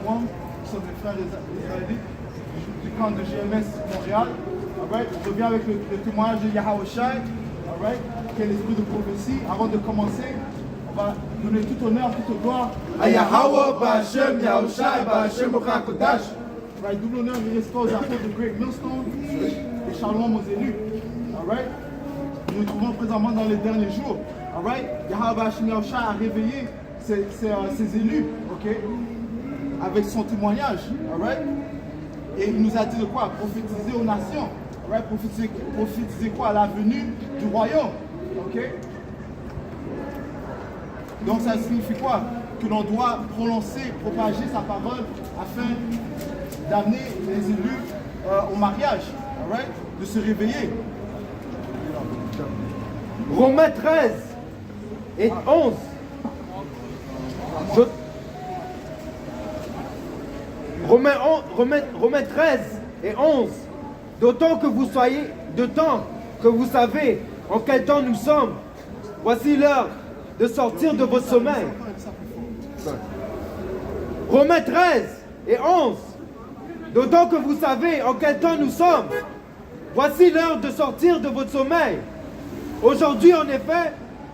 Shalom, qui sont des frères israélites du camp de GMS Montréal. Alright, je reviens avec le témoignage de Yahweh Shai, alright, qui est l'esprit de prophétie. Avant de commencer, on va donner tout honneur, toute gloire à Yahweh, Ba'Hashem, Yahweh Shai, Ba'Hashem, Kodash. Right, double honneur et respect aux apôtres de Great Millstone et shalom aux élus. Alright, nous nous trouvons présentement dans les derniers jours. Alright, Yahweh Ba'Hashem Yahweh Shai a réveillé ses élus, ok, avec son témoignage. Alright, et il nous a dit de quoi? Prophétiser aux nations. Alright, prophétiser quoi? À la venue du royaume. Ok. Donc ça signifie quoi? Que l'on doit prononcer, propager sa parole afin d'amener les élus au mariage, alright, de se réveiller. Romains 13 et 11. Romains 13 et 11. D'autant que vous savez en quel temps nous sommes. Voici l'heure de sortir de votre sommeil. Romains 13 et 11. D'autant que vous savez en quel temps nous sommes. Voici l'heure de sortir de votre sommeil. Aujourd'hui, en effet,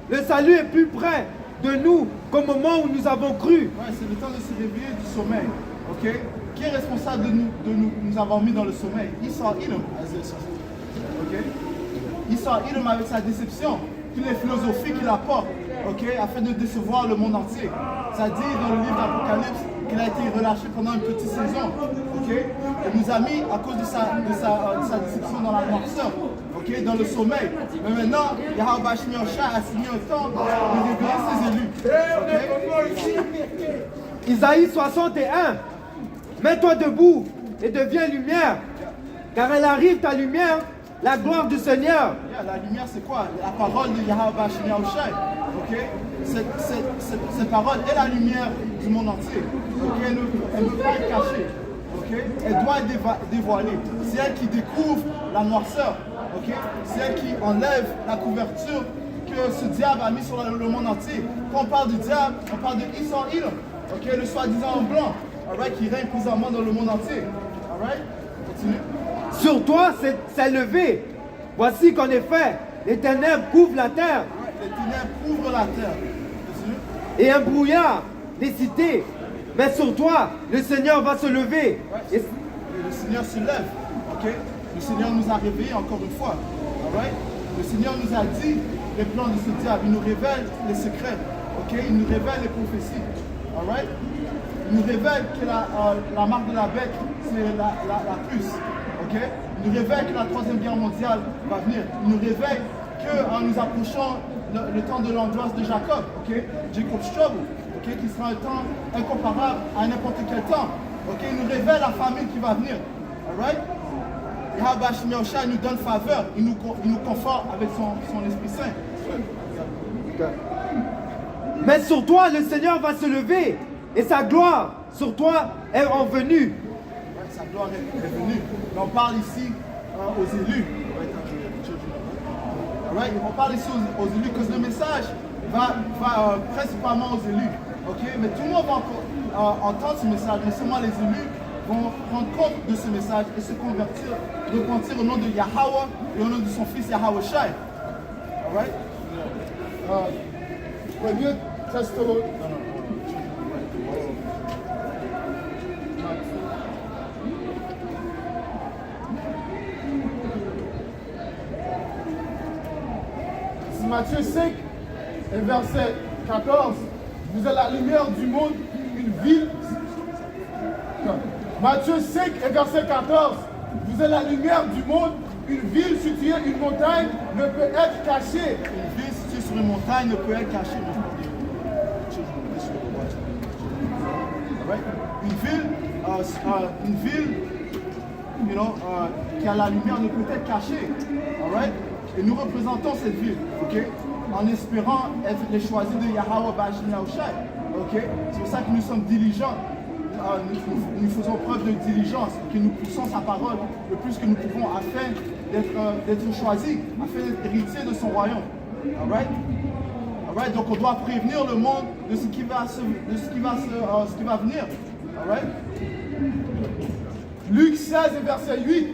le salut est plus près de nous qu'au moment où nous avons cru. Ouais, c'est le temps de se réveiller du sommeil. Ok? Qui est responsable de nous avoir mis dans le sommeil? Esau Edom. Ok? Esau Edom avec sa déception, puis les philosophies qu'il apporte, ok, afin de décevoir le monde entier. Ça dit dans le livre d'Apocalypse qu'il a été relâché pendant une petite saison, ok, et nous a mis à cause de sa déception dans la noirceur, ok, dans le sommeil. Mais maintenant, Yahweh Ba'Hashem Yahweh Shai a signé un temps de réveiller ses élus. Okay? Isaïe 61. Mets-toi debout et deviens lumière, car elle arrive ta lumière, la gloire du Seigneur. Yeah, la lumière, c'est quoi? La parole de Yahweh Ba'Hashem Yahweh Shai. Okay? Cette parole est la lumière du monde entier. Okay? Elle ne peut pas être cachée. Okay? Elle doit être dévoilée. C'est elle qui découvre la noirceur. Okay? C'est elle qui enlève la couverture que ce diable a mis sur le monde entier. Quand on parle du diable, on parle de Esau Edom. Okay? Le soi-disant blanc. Alright? Qui règne présentement dans le monde entier. Alright? Continue. Sur toi s'est levé. Voici qu'en effet, les ténèbres couvrent la terre. Les ténèbres couvrent la terre. Et un brouillard des cités. Mais sur toi, le Seigneur va se lever. Et le Seigneur se lève. Okay? Le Seigneur nous a réveillés encore une fois. Alright? Le Seigneur nous a dit les plans de ce diable. Il nous révèle les secrets. Okay? Il nous révèle les prophéties. Alright? Il nous révèle que la marque de la bête, c'est la puce. Okay? Il nous révèle que la troisième guerre mondiale va venir. Il nous révèle qu'en nous approchant le temps de l'angoisse de Jacob, okay? Jacob's trouble, okay? Qui sera un temps incomparable à n'importe quel temps. Okay? Il nous révèle la famine qui va venir. Alright? Yahweh Ba'Hashem Yahweh Shai nous donne faveur, il nous conforte avec son Esprit Saint. Mais sur toi, le Seigneur va se lever et sa gloire sur toi est envenue. Sa gloire est venue. Mais on parle ici aux élus. Right? On parle ici aux élus, parce que le message va principalement aux élus. Okay? Mais tout le monde va entendre ce message, mais seulement les élus vont prendre compte de ce message et se convertir, repentir au nom de Yahweh et au nom de son fils Yahweh Shai. Alright? New Testament. Matthieu 5 et verset 14, vous êtes la lumière du monde, une ville. Matthieu 5 et verset 14, vous êtes la lumière du monde, une ville située, une montagne ne peut être cachée. Une ville située sur une montagne ne peut être cachée. Une ville qui a la lumière ne peut être cachée. Alright? Et nous représentons cette ville, ok, en espérant être les choisis de Yahweh Ba'Hashem Yahweh Shai. Ok, c'est pour ça que nous sommes diligents. Nous faisons preuve de diligence, que nous poussons sa parole le plus que nous pouvons afin d'être choisis, afin d'être héritiers de son royaume. Alright? Alright? Donc on doit prévenir le monde de ce qui va venir. All right? Luc 16 et verset 8.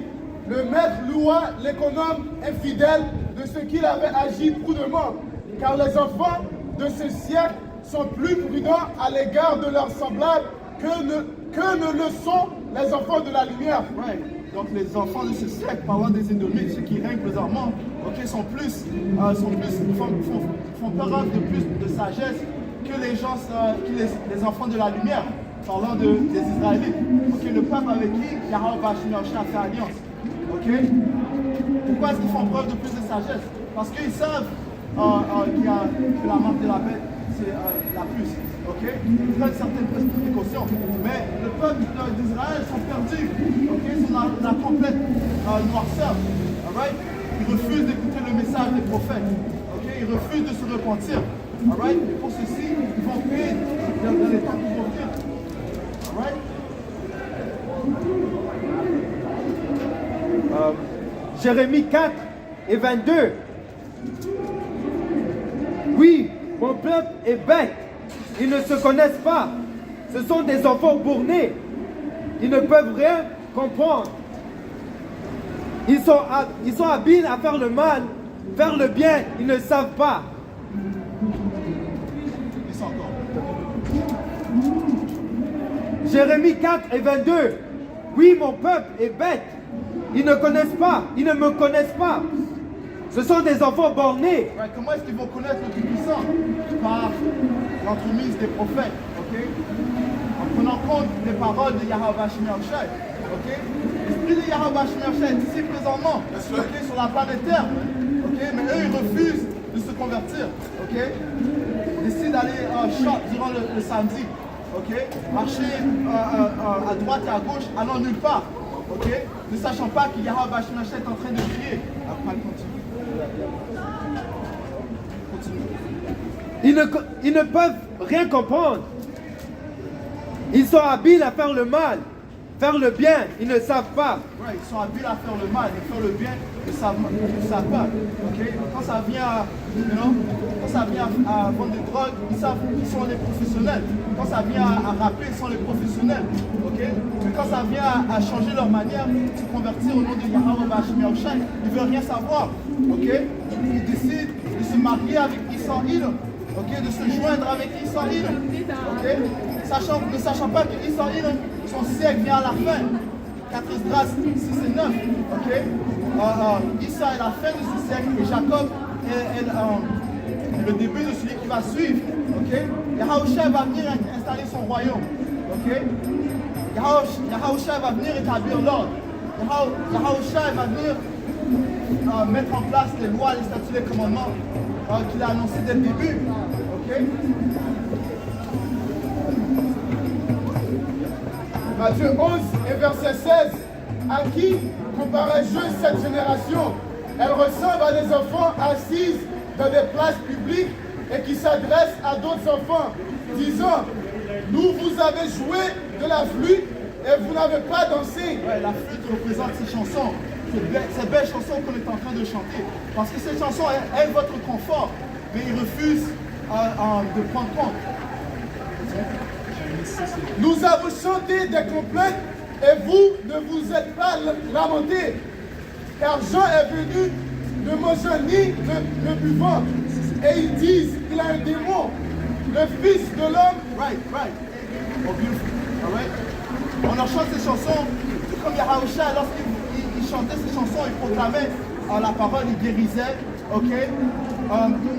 Le maître loua l'économe infidèle de ce qu'il avait agi prudemment, car les enfants de ce siècle sont plus prudents à l'égard de leurs semblables que ne le sont les enfants de la lumière. Right. Donc les enfants de ce siècle, parlant des Édomites, ceux qui règnent présentement, ok, font preuve de plus de sagesse que les gens, les enfants de la lumière, parlant des Israélites. Ok, le peuple avec qui Yahweh a fait alliance. Ok. Pourquoi est-ce qu'ils font preuve de plus de sagesse? Parce qu'ils savent que la marque de la bête, c'est la puce. Ok? Ils prennent certaines précautions. Mais le peuple d'Israël sont perdus. Ok? Ils sont dans la complète noirceur. Alright? Ils refusent d'écouter le message des prophètes. Ok? Ils refusent de se repentir. Alright? Et pour ceci, ils vont payer dans les temps qui vont venir. Alright? Jérémie 4 et 22. Oui, mon peuple est bête. Ils ne se connaissent pas. Ce sont des enfants bornés. Ils ne peuvent rien comprendre. Ils sont habiles à faire le mal, faire le bien. Ils ne savent pas. Ils sont encore. Jérémie 4 et 22. Oui, mon peuple est bête. Ils ne connaissent pas. Ils ne me connaissent pas. Ce sont des enfants bornés. Right. Comment est-ce qu'ils vont connaître le Tout-Puissant? Par l'entremise des prophètes, ok? En prenant compte des paroles de Yahweh Shemel. Ok? L'esprit de Yahweh Shemel est ici présentement, ok, sur la planète Terre. Ok? Mais eux, ils refusent de se convertir. Ok? Ils décident d'aller shop durant le samedi. Ok? Marcher à droite et à gauche, allant nulle part. Ok? Ne sachant pas que Yahweh Shemel est en train de crier. Après, continue. Ils ne peuvent rien comprendre. Ils sont habiles à faire le mal, faire le bien, ils ne savent pas. Right. Ils sont habiles à faire le mal et faire le bien, ils ne savent pas. Okay? Quand ça vient à vendre des drogues, ils savent qu'ils sont les professionnels. Quand ça vient à rapper, ils sont les professionnels. Okay? Mais quand ça vient à changer leur manière de se convertir au nom de Yahweh Bashmi Shai, ils ne veulent rien savoir. Okay? Ils décident de se marier avec Israël. Okay, de se joindre avec Israël, okay, ne sachant pas que Israël, son siècle vient à la fin. 4 Esdras 6 et 9. Okay. Issa est la fin de ce siècle et Jacob est le début de celui qui va suivre. Okay. Yahushua va venir installer son royaume. Okay. Yahushua va venir établir l'ordre. Yahushua va venir mettre en place les lois, les statuts, les commandements qu'il a annoncé dès le début. Ok? Matthieu 11 et verset 16. À qui comparais-je cette génération? Elle ressemble à des enfants assis dans des places publiques et qui s'adressent à d'autres enfants, disant: nous vous avez joué de la flûte et vous n'avez pas dansé. Ouais, la flûte représente ces chansons. Ces belles chansons qu'on est en train de chanter. Parce que ces chansons aident votre confort, mais ils refusent de prendre compte. Nous avons chanté des complaintes et vous ne vous êtes pas lamentés. Car Jean est venu ne mangeant ni ne buvant. Et ils disent qu'il a un démon. Le Fils de l'homme. Right. Oh, beautiful. All right? On leur chante ces chansons, tout comme Yahushua, lorsqu'il chantait ces chansons, il proclamait la parole, il guérissait, ok?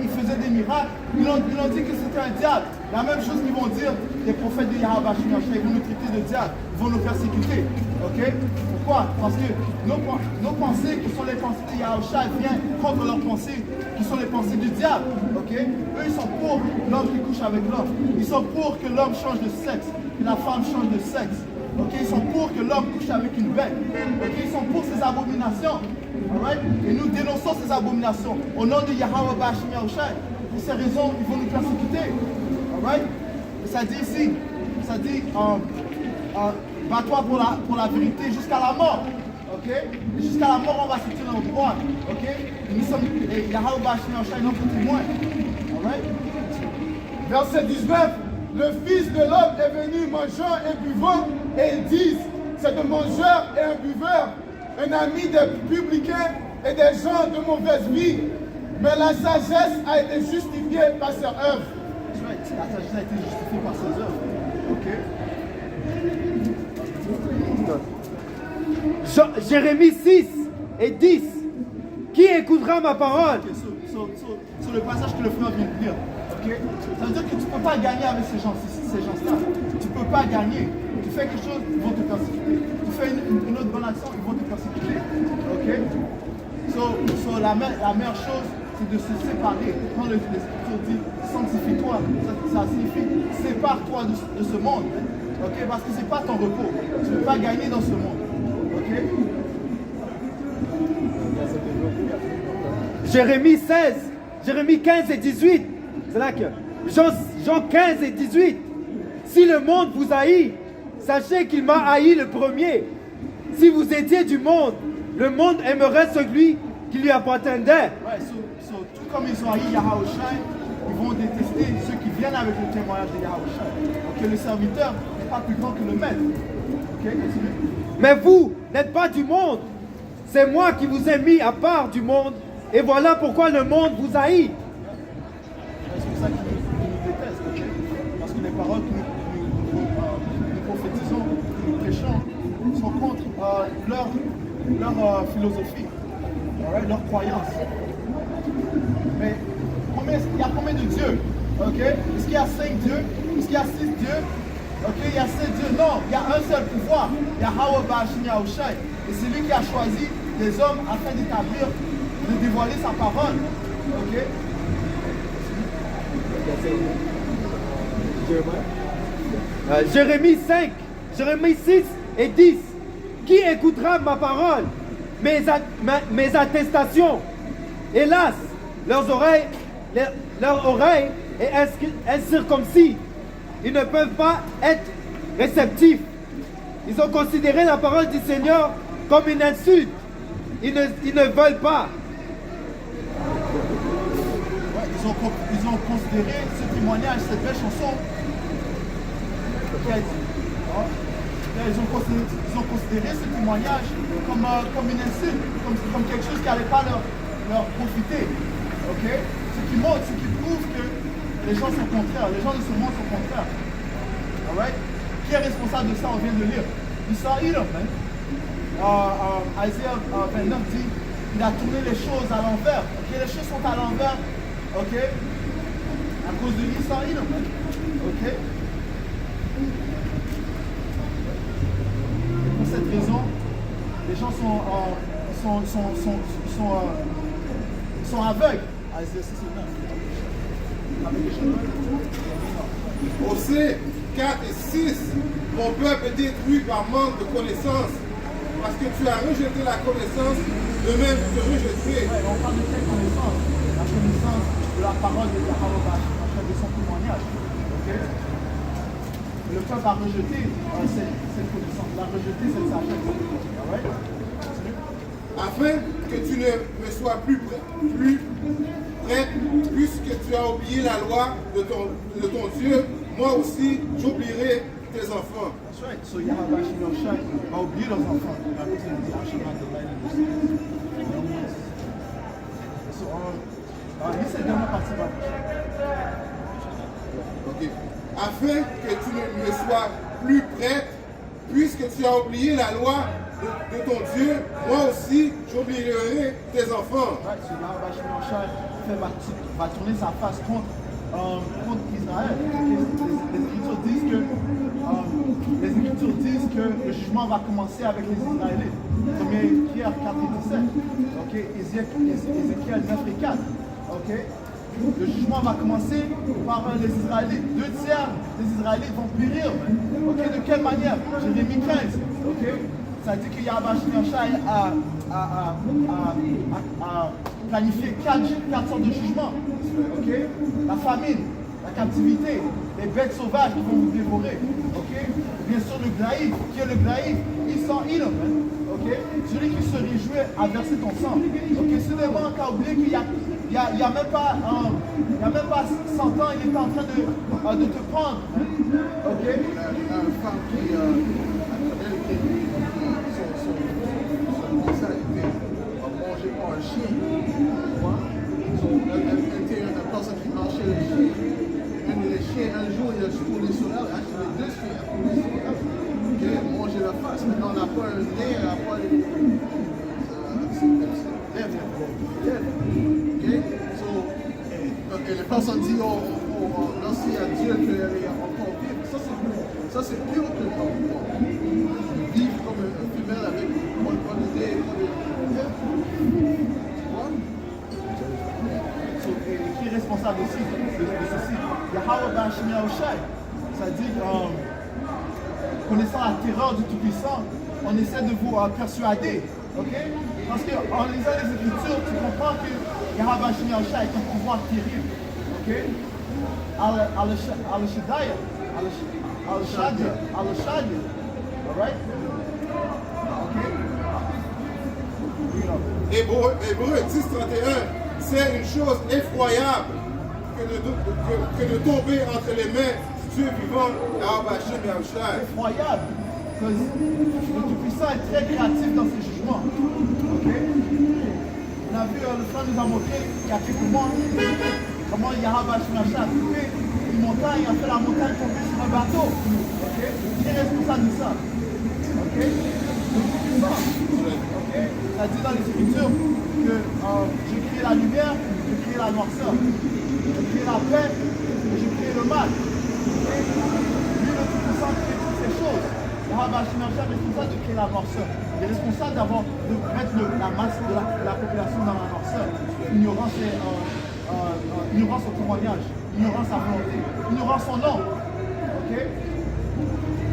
Il faisait des miracles. Ils ont dit que c'était un diable. La même chose qu'ils vont dire les prophètes de Yahweh, ils vont nous traiter de diable, ils vont nous persécuter. Ok? Pourquoi? Parce que nos pensées, qui sont les pensées de Yahushua, viennent contre leurs pensées, qui sont les pensées du diable. Ok? Eux, ils sont pour l'homme qui couche avec l'homme. Ils sont pour que l'homme change de sexe, que la femme change de sexe. Okay, ils sont pour que l'homme couche avec une bête. Okay, ils sont pour ces abominations. Alright? Et nous dénonçons ces abominations au nom de Yahweh Bashim Yahushai. Pour ces raisons, ils vont nous persécuter. Alright? Et ça dit ici, ça dit, bats-toi pour la vérité jusqu'à la mort. Okay? Et jusqu'à la mort, on va se tenir au droit. Okay? Et nous sommes, et Yahweh Bashim Yahushai, notre témoin. Alright? Verset 19. le Fils de l'homme est venu mangeant et buvant, et ils disent, c'est un mangeur et un buveur, un ami des publicains et des gens de mauvaise vie. Mais la sagesse a été justifiée par ses œuvres. La sagesse a été justifiée par ses œuvres. Ok? Jérémie 6 et 10. Qui écoutera ma parole? Sur le passage que le frère vient de lire, ok? Ça veut dire que tu ne peux pas gagner avec ces gens-là. Tu ne peux pas gagner. Tu fais quelque chose, ils vont te persécuter. Tu fais une autre bonne action, ils vont te persécuter. Ok? La meilleure chose, c'est de se séparer. Quand l'Écriture dit sanctifie-toi, ça signifie sépare-toi de ce monde. Ok? Parce que ce n'est pas ton repos. Tu ne peux pas gagner dans ce monde. Ok? Jérémie 16, Jérémie 15 et 18. C'est là que Jean 15 et 18. Si le monde vous haït, sachez qu'il m'a haï le premier. Si vous étiez du monde, le monde aimerait celui qui lui appartenait. Ouais, tout comme ils ont haï Yahawashi, ils vont détester ceux qui viennent avec le témoignage de Yahawashi. Donc le serviteur n'est pas plus grand que le maître. Ok, continue. Mais vous n'êtes pas du monde. C'est moi qui vous ai mis à part du monde. Et voilà pourquoi le monde vous haït. C'est pour ça qu'ils nous détestent. Ok? Parce que les paroles que nous prophétisons, que nous prêchons, sont contre leur philosophie, leur croyance. Mais il y a combien de dieux? Okay? Est-ce qu'il y a 5 dieux? Est-ce qu'il y a 6 dieux? Okay? Il y a 7 dieux? Non, il y a un seul pouvoir. Il y a Yahweh Ba'ashim Yahushai. Et c'est lui qui a choisi des hommes afin d'établir, de dévoiler sa parole. Ok? Jérémie 5, Jérémie 6 et 10. Qui écoutera ma parole, mes attestations? Hélas, leur oreille est incirconcis. Ils ne peuvent pas être réceptifs. Ils ont considéré la parole du Seigneur comme une insulte. Ils ne veulent pas. Ouais, ils ont considéré ce témoignage, cette belle chanson. Ils ont considéré ce témoignage comme une insulte, comme quelque chose qui n'allait pas leur profiter. Okay? Ce qui prouve que les gens sont contraires, les gens de ce monde sont contraires. Alright? Qui est responsable de ça? On vient de lire. Israël, Isaiah 29 dit, il a tourné les choses à l'envers. Okay? Les choses sont à l'envers. Ok? À cause de Israël. Ok? Et pour cette raison, les gens sont aveugles. Isaiah 6 et 9. Osée 4 et 6, mon peuple est détruit par manque de connaissance, parce que tu as rejeté la connaissance, de même te rejeter. Ouais, on parle de quelle connaissance? La connaissance de la parole de Yahweh, de son témoignage. Okay? Le peuple a rejeté cette connaissance, il a rejeté cette sagesse. Right? Afin que tu ne me sois plus prêt, puisque tu as oublié la loi de ton Dieu, moi aussi j'oublierai tes enfants. That's right. So Yahweh va oublier leurs enfants. Lisez dernière partie. Okay. Afin que tu ne me sois plus prête, puisque tu as oublié la loi de ton Dieu, moi aussi j'oublierai tes enfants. Right. So Yahweh va tourner sa face contre Israël. Les Écritures disent que le jugement va commencer avec les Israélites. 1 Pierre 4 et 17. Okay? Ézéchiel 9 et 4. Okay? Le jugement va commencer par les Israélites. 2 tiers des Israélites vont périr. Okay? De quelle manière? Jérémie 15. Okay? Ça dit que Yahweh a planifié 4 sortes de jugements. Okay? La famine, la captivité, les bêtes sauvages qui vont vous dévorer. Ok? Bien sûr, le glaïf, qui est le glaïf? Esau-Edom. Ok? Celui qui se réjouit à verser ton sang. Ok? Soudainement, tu as oublié qu'il y a même pas 100 ans, il était en train de te prendre. Ok? La femme qui a travers son message était mangé par un chien. Elle était une personne qui marchait le chien. Les chiens, un jour, il a tourné sur elle, il a acheté 2 chiens. Il a mangé la face, maintenant on n'a pas un nez, on n'a pas les. Okay? So, et les personnes disent, oh, merci à Dieu qu'elle est encore vive. Ça c'est pire que vivre comme une femelle avec pas de nez, pas de. Qui est responsable aussi de ceci? Yahweh Bashim Yahushai. C'est-à-dire, connaissant la terreur du Tout-Puissant, on essaie de vous persuader. Ok? Parce qu'en lisant les Écritures, tu comprends que Yahweh Bashim Yahushai est un pouvoir terrible. Ok? Al-Shaddai. Alright? Ok? Hébreux 10:31, c'est une chose effroyable que de tomber entre les mains du Dieu vivant, Yahweh Bashim Yahushai. Effroyable. Parce que le Tout-Puissant est très créatif dans ses jugements. Ok? On a vu, le frère nous a montré il y a quelques mois comment Yahweh Bashim Yahushai a coupé une montagne, a fait la montagne tomber sur un bateau. Ok? Qui est responsable de ça? Ok? Le Tout-Puissant. Ok? Ça dit dans les Écritures que j'ai créé la lumière, j'ai créé la noirceur, j'ai créé la paix, et j'ai créé le mal. Okay? Lui, le Tout-Puissant crée toutes ces choses. Yahweh Bashim Yahushai est responsable de créer la noirceur. Il est responsable de mettre la masse de la population dans la noirceur. Ignorance au témoignage, ignorance à volonté, ignorance son nom. Okay?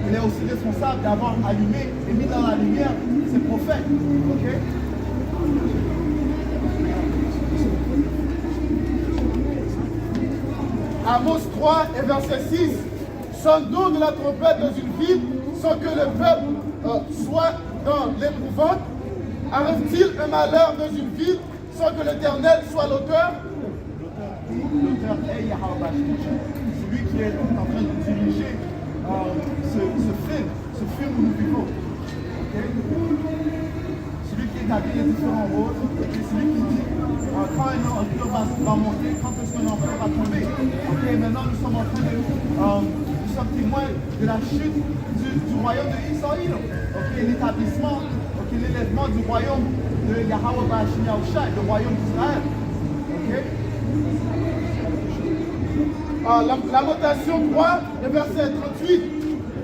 Il est aussi responsable d'avoir allumé et mis dans la lumière ses prophètes. Okay? Amos 3 et verset 6. Sonne donc de la trompette dans une ville sans que le peuple soit dans l'épouvante. Arrive-t-il un malheur dans une ville sans que l'Éternel soit l'auteur? L'auteur est Yahweh Bashim Yahushai. C'est lui qui est en train de diriger ce film où nous vivons. Okay? Celui qui établit les différents rôles, c'est celui qui dit quand un empereur va monter, quand est-ce qu'un empereur va tomber. Okay? Maintenant, nous sommes en train de. Nous sommes témoins de la chute du royaume de Israël. Okay? L'établissement, l'élèvement du royaume de Yahweh Bashim Yahushai, le royaume d'Israël. Okay? Lamentation 3, le verset 38.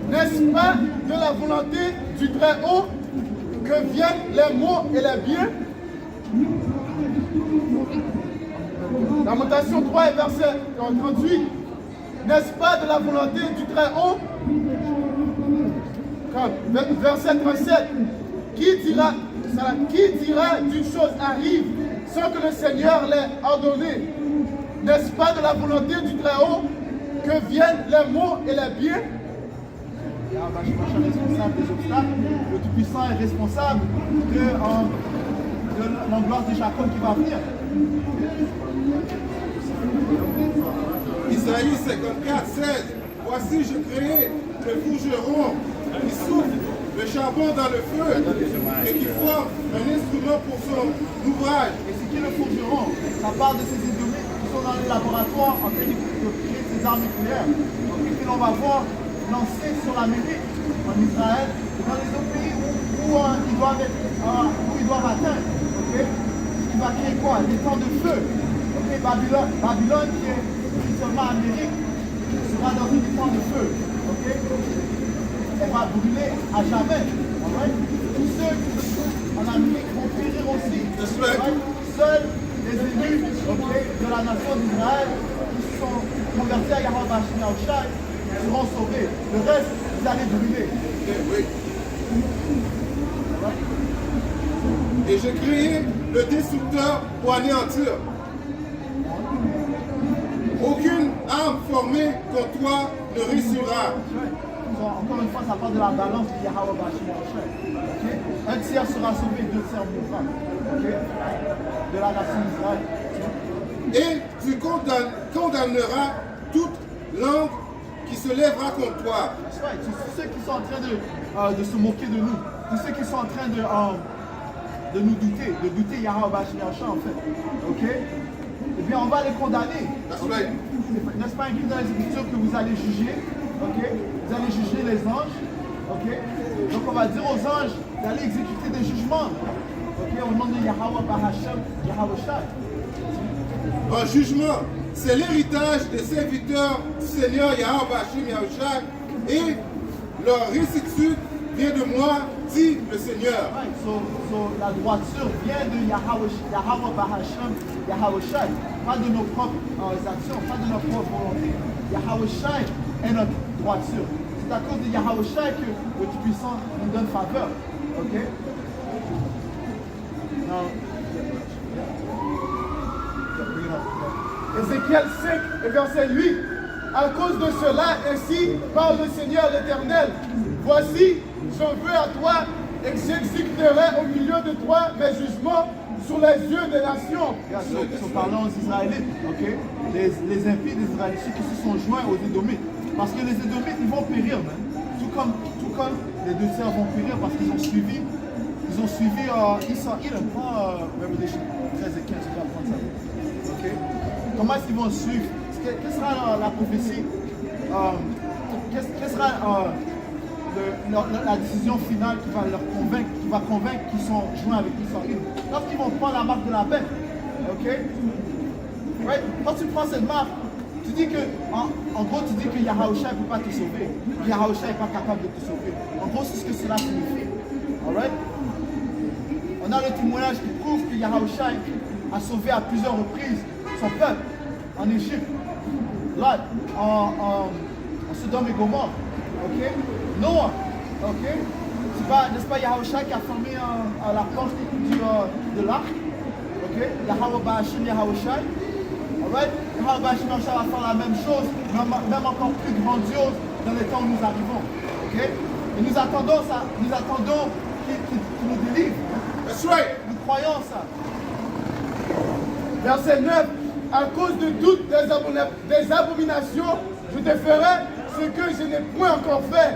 N'est-ce pas de la volonté du Très-Haut que viennent les maux et les biens? Lamentation 3 et verset 38. N'est-ce pas de la volonté du Très-Haut? Verset 37. Qui dira d'une chose arrive sans que le Seigneur l'ait ordonné? N'est-ce pas de la volonté du Très-Haut que viennent les maux et les biens? Yahweh Bashim Yahushai est responsable des obstacles. Le Tout-Puissant est responsable de l'angoisse de Jacob qui va venir. Isaïe 54:16. Voici, je crée le forgeron qui souffle le charbon dans le feu et qui forme un instrument pour son ouvrage. Et c'est qui le forgeron? Ça parle de ces Édomites qui sont dans les laboratoires en train de créer ces armes nucléaires. Donc, que l'on va voir lancer sur l'Amérique, en Israël, et dans les autres pays où ils doivent atteindre. Okay? Il va créer quoi? Des temps de feu. Okay? Babylone qui est seulement Amérique, sera dans un temps de feu. Okay? Elle va brûler à jamais. Right? Tous ceux en Amérique vont périr aussi. Right? Seuls les élus de la nation d'Israël qui sont convertis à Yahweh Bashim Yahushai seront sauvés. Le reste, vous allez brûler. Oui. Et j'ai créé le destructeur pour anéantir. aucune arme formée contre toi ne réussira. Encore une fois, ça parle de la balance de Yahweh Bashim Yahushua. Okay? Un tiers sera sauvé, deux tiers mourra. Okay? De la nation d'Israël. Et tu condamneras toute langue qui se lèvera contre toi. That's right. Tous ceux qui sont en train de se moquer de nous, tous ceux qui sont en train de nous douter, de douter Yahweh Bashim Yahushua en fait. Ok? Eh bien, on va les condamner. That's right. N'est-ce pas écrit dans les Écritures que vous allez juger? Ok? Vous allez juger les anges. Ok? Donc on va dire aux anges d'aller exécuter des jugements. Ok? Au nom de Yahweh Bahashem, Yahweh Shai. Un jugement, c'est l'héritage des serviteurs du Seigneur Yahweh Bashim Yahushua et leur récitude vient de moi, dit le Seigneur. Right. So la droiture vient de Yahweh Bahashem, Yahweh Shai. Pas de nos propres actions, pas de notre propre volonté. Yahweh Shai est notre droiture. C'est à cause de Yahweh Shai que le Tout-Puissant nous donne faveur. Ok? Now, Ézéchiel 5 et verset 8. À cause de cela, ainsi parle le Seigneur l'Éternel. Voici, je veux à toi et j'exécuterai au milieu de toi mes jugements sur les yeux des nations. parlons aux Israélites, ok? Les impies des Israélites, ceux qui se sont joints aux Édomites. Parce que les Édomites, ils vont périr, man. Tout comme les deux tiers vont périr parce qu'ils ont suivi Esau, Edom, pas Revelation 13 et 15, je vais apprendre ça. Ok? Comment est-ce qu'ils vont suivre? Quelle sera la prophétie? Quelle sera la décision finale qui va convaincre qu'ils sont joints avec Esau, Edom? Lorsqu'ils vont prendre la marque de la bête. Ok? Right? Quand tu prends cette marque, tu dis que, en gros, tu dis que Yahushua ne peut pas te sauver. Yahushua n'est pas capable de te sauver. En gros, c'est ce que cela signifie. Alright? On a le témoignage qui prouve que Yahushua a sauvé à plusieurs reprises son peuple en Égypte, là, en Sodome et Gomorrhe. Ok? Noah. Ok? N'est-ce pas Yahushua qui a formé la porte de l'arc? Ok? Yahweh Bashim Yahushua. Alright? Yahweh Bashim Yahushua va faire la même chose, même encore plus grandiose dans les temps où nous arrivons. Ok? Et nous attendons ça. Nous attendons qu'il nous délivre. That's right. Nous croyons ça. Verset 9. À cause de toutes des abominations, je te ferai ce que je n'ai point encore fait,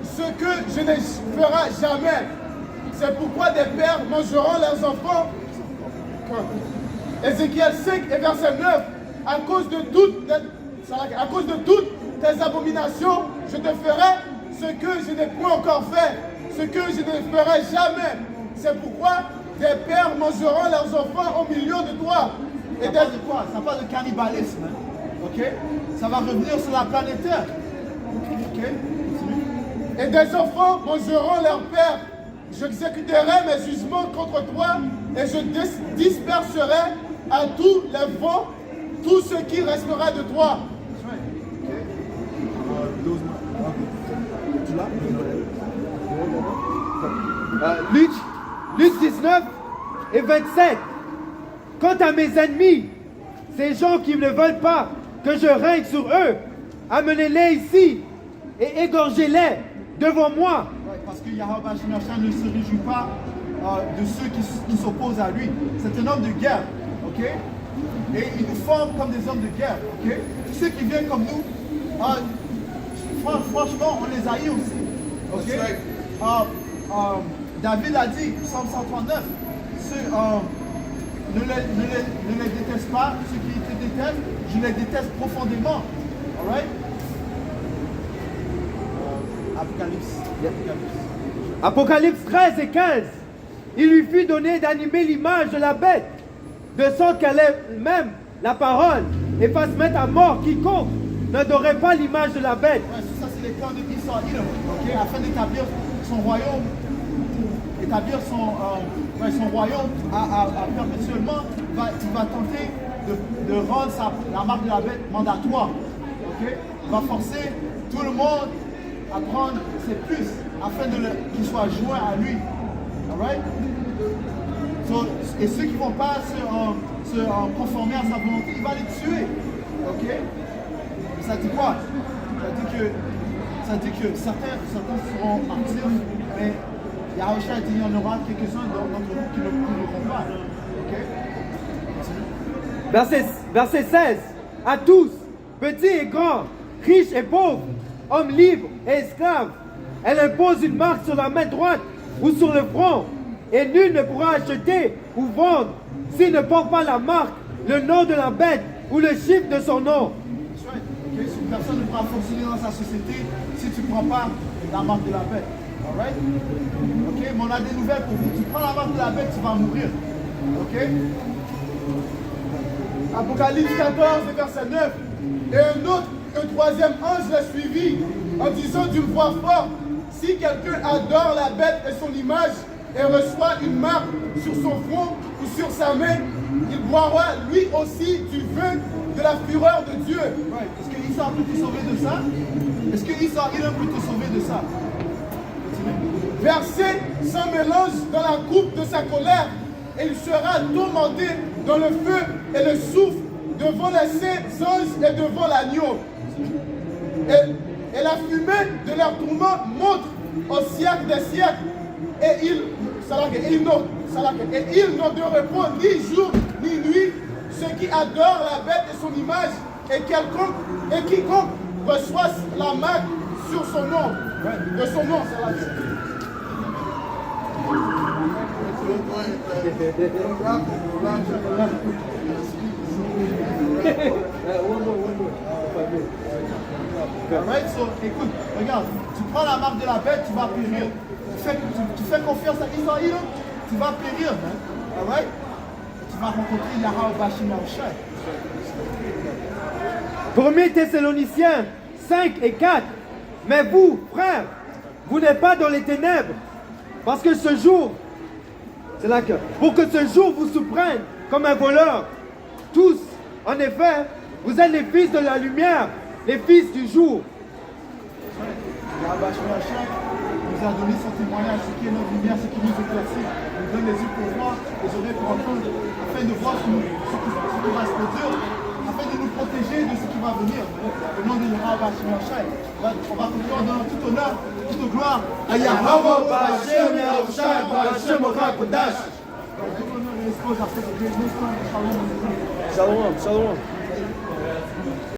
ce que je ne ferai jamais. C'est pourquoi des pères mangeront leurs enfants. Ézéchiel 5 et verset 9. À cause de toutes tes abominations, je te ferai ce que je n'ai point encore fait, ce que je ne ferai jamais. C'est pourquoi des pères mangeront leurs enfants au milieu de toi. Ça parle de quoi? Ça parle de cannibalisme. Hein? Ok? Ça va revenir sur la planète Terre. Ok? Continue. Et des enfants mangeront leur père. J'exécuterai mes jugements contre toi et je disperserai à tous les vents tout ce qui restera de toi. Tu l'as? Luc 19 et 27. Quant à mes ennemis, ces gens qui ne veulent pas que je règne sur eux, amenez-les ici et égorgez-les devant moi. Ouais, parce que Yahweh Bashim Yahushua ne se réjouit pas de ceux qui s'opposent à lui. C'est un homme de guerre, ok? Et il nous forme comme des hommes de guerre, ok? Tous ceux qui viennent comme nous, franchement, on les haït aussi, ok? David a dit, Psaume 139, ne les déteste pas, ceux qui te détestent, je les déteste profondément. Alright? Apocalypse 13 et 15. Il lui fut donné d'animer l'image de la bête, de sorte qu'elle ait même la parole et fasse mettre à mort quiconque n'adorait pas l'image de la bête. Ouais, ça, c'est les plans de Esau, okay? Afin d'établir son royaume, son royaume perpétuellement, il va tenter de rendre la marque de la bête mandatoire. Okay? Il va forcer tout le monde à prendre ses puces afin qu'ils soient joints à lui. Alright? Et ceux qui ne vont pas se conformer à sa volonté, il va les tuer. Ok? Mais ça dit quoi? Ça dit que certains seront martyrs, mais Yahushua dit qu'il y en aura quelques-uns d'entre nous qui ne mourront pas. Ok? Verset 16. À tous, petits et grands, riches et pauvres, hommes libres et esclaves, elle impose une marque sur la main droite ou sur le front, et nul ne pourra acheter ou vendre s'il ne porte pas la marque, le nom de la bête ou le chiffre de son nom. Okay? So, personne ne pourra fonctionner dans sa société si tu ne prends pas la marque de la bête. Alright? Ok? Mais on a des nouvelles pour vous. Tu prends la marque de la bête, tu vas mourir. Ok? Apocalypse 14, verset 9. Et un troisième ange l'a suivi en disant d'une voix forte, si quelqu'un adore la bête et son image et reçoit une marque sur son front ou sur sa main, il boira lui aussi du vin de la fureur de Dieu. Right. Est-ce que Issa peut te sauver de ça? Est-ce que Issa peut te sauver de ça? Versé sans mélange dans la coupe de sa colère, et il sera tourmenté dans le feu et le soufre devant les saints anges et devant l'agneau. Et la fumée de leur tourment monte au siècle des siècles. Et ils n'ont de repos ni jour ni nuit, ceux qui adorent la bête et son image, et quiconque reçoit la marque sur son nom. De son nom, c'est la vie. Right? So, écoute, regarde, tu prends la marque de la bête, tu vas périr. Tu fais confiance à Israël, tu vas périr. Alright? Tu vas rencontrer Yahweh Bashim Yahushua. 1 Thessaloniciens 5 et 4. Mais vous, frères, vous n'êtes pas dans les ténèbres, parce que ce jour, c'est là que, pour que ce jour vous surprenne comme un voleur. Tous, en effet, vous êtes les fils de la lumière, les fils du jour. Yahweh Bashim Yahushua nous a donné son témoignage, ce qui est notre lumière, ce qui nous éclaircit. Il nous donne les yeux pour voir, les oreilles pour entendre, afin de voir ce qui va se produire, afin de nous protéger de ce qui va venir. Au nom de Yahweh Bashim Yahushua, on va conclure dans tout honneur, toute gloire à Yahweh Bashim Yahushua, Bashim Kodash. Tout honneur et l'espoir, après que Dieu nous soit, shalom. Shalom, shalom.